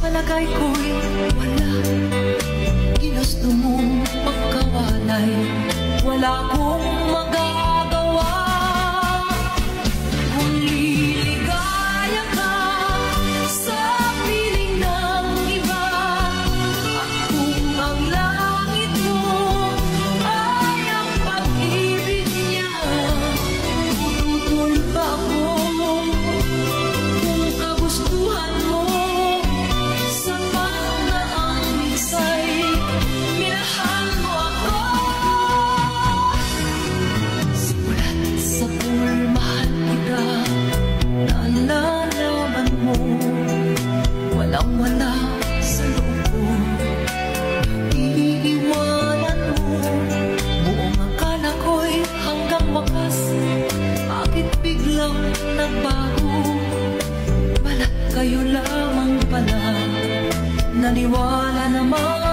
palagay ko'y wala. Ginusto mong magkawalay, wala kong magagawa. Kung liligaya ka sa piling ng iba, at kung ang langit mo ay ang pag-ibig niya, tututol ba ako kung kagustuhan mo? Sapat na ang minsay, minahal mo ako. Simulat sa pulmahan kita, nalalaman mo, walang-wala sa loob ko. Iiwanan mo, buong akala ko'y hanggang wakas, bakit biglang nagbago? Balat kayo lamang pala, naniwala naman